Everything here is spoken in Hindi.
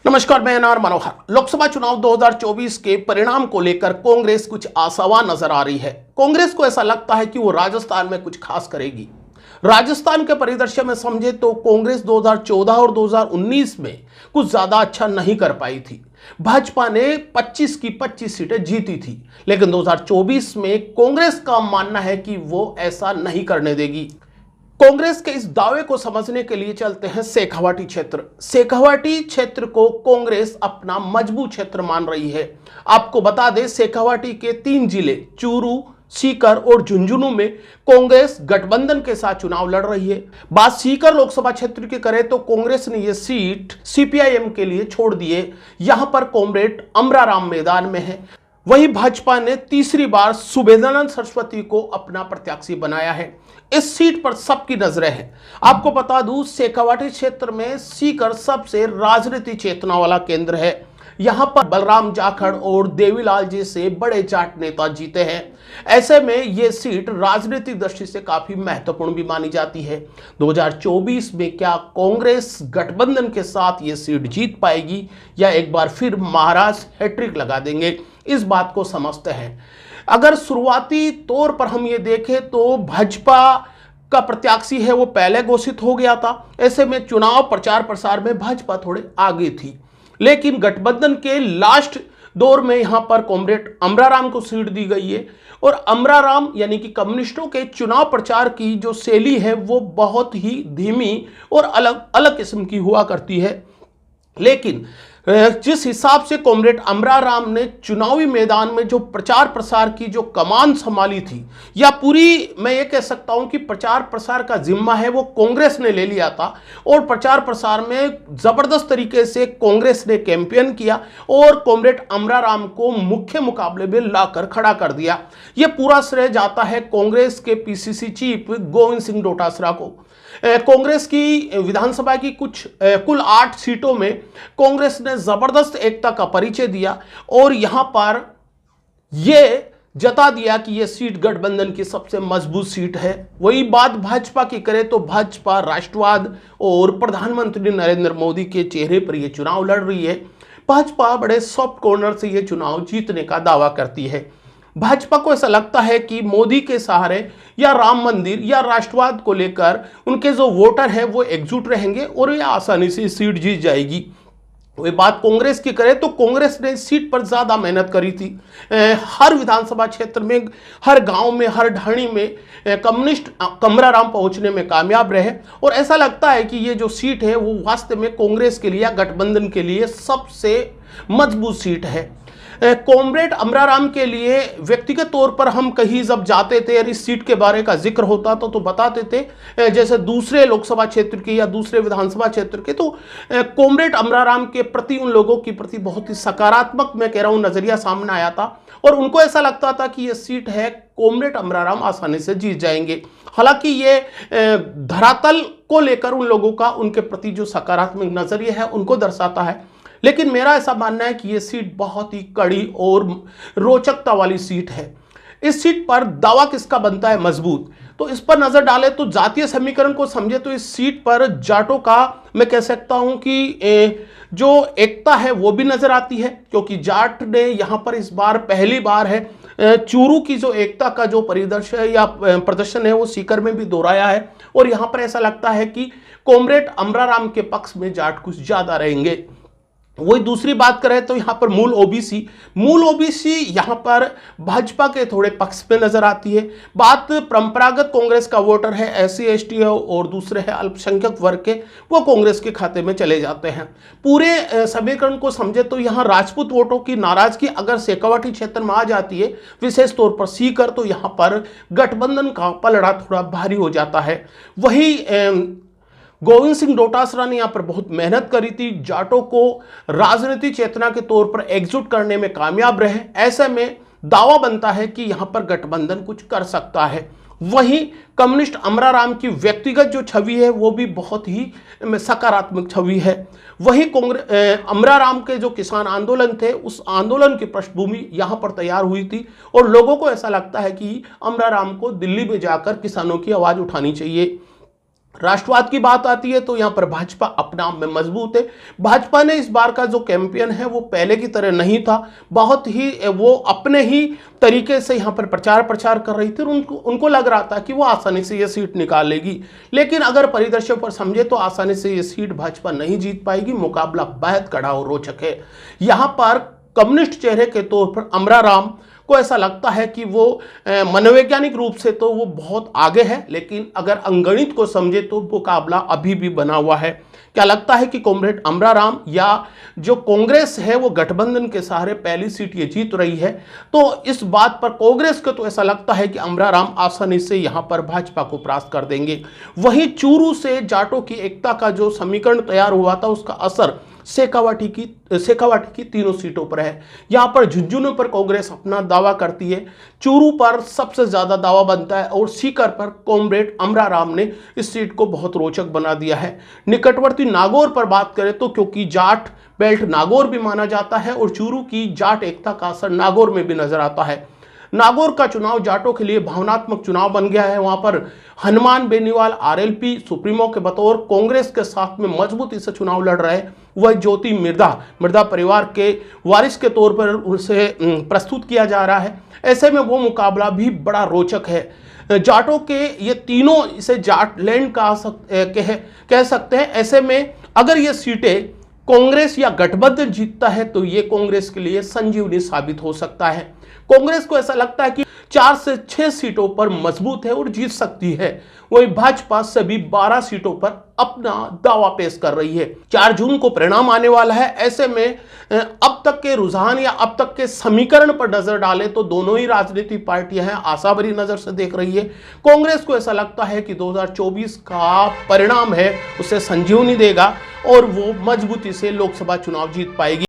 नमस्कार, मैं एनआर मनोहर। लोकसभा चुनाव 2024 के परिणाम को लेकर कांग्रेस कुछ आशावान नजर आ रही है। कांग्रेस को ऐसा लगता है कि वो राजस्थान में कुछ खास करेगी। राजस्थान के परिदृश्य में समझे तो कांग्रेस 2014 और 2019 में कुछ ज्यादा अच्छा नहीं कर पाई थी। भाजपा ने 25 की 25 सीटें जीती थी, लेकिन 2024 में कांग्रेस का मानना है कि वो ऐसा नहीं करने देगी। कांग्रेस के इस दावे को समझने के लिए चलते हैं शेखावाटी क्षेत्र। शेखावाटी क्षेत्र को कांग्रेस अपना मजबूत क्षेत्र मान रही है। आपको बता दें, शेखावाटी के 3 जिले चूरू, सीकर और झुंझुनू में कांग्रेस गठबंधन के साथ चुनाव लड़ रही है। बात सीकर लोकसभा क्षेत्र की करें तो कांग्रेस ने यह सीट सीपीआईएम के लिए छोड़ दी है। यहां पर कॉमरेड अमराराम मैदान में है। वहीं भाजपा ने तीसरी बार सुबेदानंद सरस्वती को अपना प्रत्याशी बनाया है। इस सीट पर सबकी नजरें हैं। आपको बता दूं, शेखावाटी क्षेत्र में सीकर सबसे राजनीति चेतना वाला केंद्र है। यहां पर बलराम जाखड़ और देवीलाल जैसे बड़े जाट नेता जीते हैं। ऐसे में यह सीट राजनीतिक दृष्टि से काफी महत्वपूर्ण भी मानी जाती है। 2024 में क्या कांग्रेस गठबंधन के साथ यह सीट जीत पाएगी या एक बार फिर महाराज हैट्रिक लगा देंगे, इस बात को समझते हैं। अगर शुरुआती तौर पर हम ये देखें तो भाजपा का प्रत्याशी है वो पहले घोषित हो गया था। ऐसे में चुनाव प्रचार प्रसार में भाजपा थोड़े आगे थी, लेकिन गठबंधन के लास्ट दौर में यहां पर कॉमरेड अमराराम को सीट दी गई है। और अमराराम यानी कि कम्युनिस्टों के चुनाव प्रचार की जो शैली है वो बहुत ही धीमी और अलग अलग किस्म की हुआ करती है। लेकिन जिस हिसाब से कॉमरेड अमराराम ने चुनावी मैदान में जो प्रचार प्रसार की जो कमान संभाली थी, या पूरी मैं ये कह सकता हूं कि प्रचार प्रसार का जिम्मा है वो कांग्रेस ने ले लिया था। और प्रचार प्रसार में जबरदस्त तरीके से कांग्रेस ने कैंपेन किया और कॉमरेड अमराराम को मुख्य मुकाबले में लाकर खड़ा कर दिया। यह पूरा श्रेय जाता है कांग्रेस के पीसीसी चीफ गोविंद सिंह डोटासरा को। कांग्रेस की विधानसभा की कुल 8 सीटों में कांग्रेस ने जबरदस्त एकता का परिचय दिया और यहां पर यह जता दिया कि यह सीट गठबंधन की सबसे मजबूत सीट है। वही बात भाजपा की करें तो भाजपा राष्ट्रवाद और प्रधानमंत्री नरेंद्र मोदी के चेहरे पर यह चुनाव लड़ रही है। भाजपा बड़े सॉफ्ट कॉर्नर से यह चुनाव जीतने का दावा करती है। भाजपा को ऐसा लगता है कि मोदी के सहारे या राम मंदिर या राष्ट्रवाद को लेकर उनके जो वोटर हैं वो एकजुट रहेंगे और ये आसानी से सीट जीत जाएगी। वही बात कांग्रेस की करें तो कांग्रेस ने इस सीट पर ज़्यादा मेहनत करी थी। हर विधानसभा क्षेत्र में, हर गांव में, हर ढाणी में कम्युनिस्ट अमराराम पहुंचने में कामयाब रहे। और ऐसा लगता है कि ये जो सीट है वो वास्तव में कांग्रेस के लिए या गठबंधन के लिए सबसे मजबूत सीट है। कॉमरेड अमराराम के लिए व्यक्तिगत तौर पर हम कहीं जब जाते थे और इस सीट के बारे का जिक्र होता था तो बताते थे, जैसे दूसरे लोकसभा क्षेत्र के या दूसरे विधानसभा क्षेत्र के, तो कॉमरेड अमराराम के प्रति उन लोगों के प्रति बहुत ही सकारात्मक, मैं कह रहा हूं, नजरिया सामने आया था। और उनको ऐसा लगता था कि यह सीट है कॉमरेड अमराराम आसानी से जीत जाएंगे। हालांकि ये धरातल को लेकर उन लोगों का उनके प्रति जो सकारात्मक नजरिया है उनको दर्शाता है। लेकिन मेरा ऐसा मानना है कि यह सीट बहुत ही कड़ी और रोचकता वाली सीट है। इस सीट पर दावा किसका बनता है मजबूत, तो इस पर नजर डालें तो जातीय समीकरण को समझे तो इस सीट पर जाटों का, मैं कह सकता हूं कि जो एकता है वो भी नजर आती है, क्योंकि जाट ने यहां पर इस बार पहली बार है चूरू की जो एकता का जो परिदृश्य है या प्रदर्शन है वो सीकर में भी दोहराया है। और यहां पर ऐसा लगता है कि कॉमरेड अमराराम के पक्ष में जाट कुछ ज्यादा रहेंगे। वही दूसरी बात करें तो यहां पर मूल ओबीसी यहां पर भाजपा के थोड़े पक्ष पे नजर आती है। बात परंपरागत कांग्रेस का वोटर है, एससी एसटी है और दूसरे है अल्पसंख्यक वर्ग के, वो कांग्रेस के खाते में चले जाते हैं। पूरे समीकरण को समझे तो यहां राजपूत वोटों की नाराजगी अगर शेखावाटी क्षेत्र में आ जाती है, विशेष तौर पर सीकर, तो यहां पर गठबंधन का पलड़ा थोड़ा भारी हो जाता है। वही गोविंद सिंह डोटासरा ने यहां पर बहुत मेहनत करी थी, जाटों को राजनीतिक चेतना के तौर पर एकजुट करने में कामयाब रहे। ऐसे में दावा बनता है कि यहां पर गठबंधन कुछ कर सकता है। वहीं कम्युनिस्ट अमराराम की व्यक्तिगत जो छवि है वो भी बहुत ही सकारात्मक छवि है। वहीं अमराराम के जो किसान आंदोलन थे उस आंदोलन की पृष्ठभूमि यहां पर तैयार हुई थी और लोगों को ऐसा लगता है कि अमराराम को दिल्ली में जाकर किसानों की आवाज उठानी चाहिए। राष्ट्रवाद की बात आती है तो यहां पर भाजपा अपने आप में मजबूत है। भाजपा ने इस बार का जो कैंपेन है वो पहले की तरह नहीं था, बहुत ही वो अपने ही तरीके से यहां पर प्रचार कर रही थी। उनको लग रहा था कि वो आसानी से ये सीट निकाल लेगी, लेकिन अगर परिदृश्य पर समझे तो आसानी से ये सीट भाजपा नहीं जीत पाएगी। मुकाबला बेहद कड़ा और रोचक है। यहां पर कम्युनिस्ट चेहरे के तौर पर अमरा राम को ऐसा लगता है कि वो मनोवैज्ञानिक रूप से तो वो बहुत आगे है, लेकिन अगर अंगणित को समझे तो मुकाबला अभी भी बना हुआ है। क्या लगता है कि कॉमरेड अमरा राम या जो कांग्रेस है वो गठबंधन के सहारे पहली सीट ये जीत रही है, तो इस बात पर कांग्रेस को तो ऐसा लगता है कि अमरा राम आसानी से यहां पर भाजपा को परास्त कर देंगे। वहीं चूरू से जाटों की एकता का जो समीकरण तैयार हुआ था उसका असर शेखावाटी की तीनों सीटों पर है। यहां पर झुंझुनू पर कांग्रेस अपना दावा करती है, चूरू पर सबसे ज्यादा दावा बनता है और सीकर पर कॉमरेड अमरा राम ने इस सीट को बहुत रोचक बना दिया है। निकटवर्ती नागौर पर बात करें तो क्योंकि जाट बेल्ट नागौर भी माना जाता है और चूरू की जाट एकता का असर नागौर में भी नजर आता है। नागौर का चुनाव जाटों के लिए भावनात्मक चुनाव बन गया है। वहां पर हनुमान बेनीवाल आरएलपी सुप्रीमो के बतौर कांग्रेस के साथ में मजबूती से चुनाव लड़ रहे हैं। वह ज्योति मिर्धा परिवार के वारिस के तौर पर उसे प्रस्तुत किया जा रहा है। ऐसे में वो मुकाबला भी बड़ा रोचक है। जाटों के ये तीनों इसे जाट लैंड कह सकते हैं। ऐसे में अगर ये सीटें कांग्रेस या गठबंधन जीतता है तो ये कांग्रेस के लिए संजीवनी साबित हो सकता है। कांग्रेस को ऐसा लगता है कि 4 से 6 सीटों पर मजबूत है और जीत सकती है। वही भाजपा सभी 12 सीटों पर अपना दावा पेश कर रही है। 4 जून को परिणाम आने वाला है। ऐसे में अब तक के रुझान या अब तक के समीकरण पर नजर डालें तो दोनों ही राजनीतिक पार्टियां हैं आशा भरी नजर से देख रही है। कांग्रेस को ऐसा लगता है कि 2024 का परिणाम है उसे संजीवनी देगा और वो मजबूती से लोकसभा चुनाव जीत पाएगी।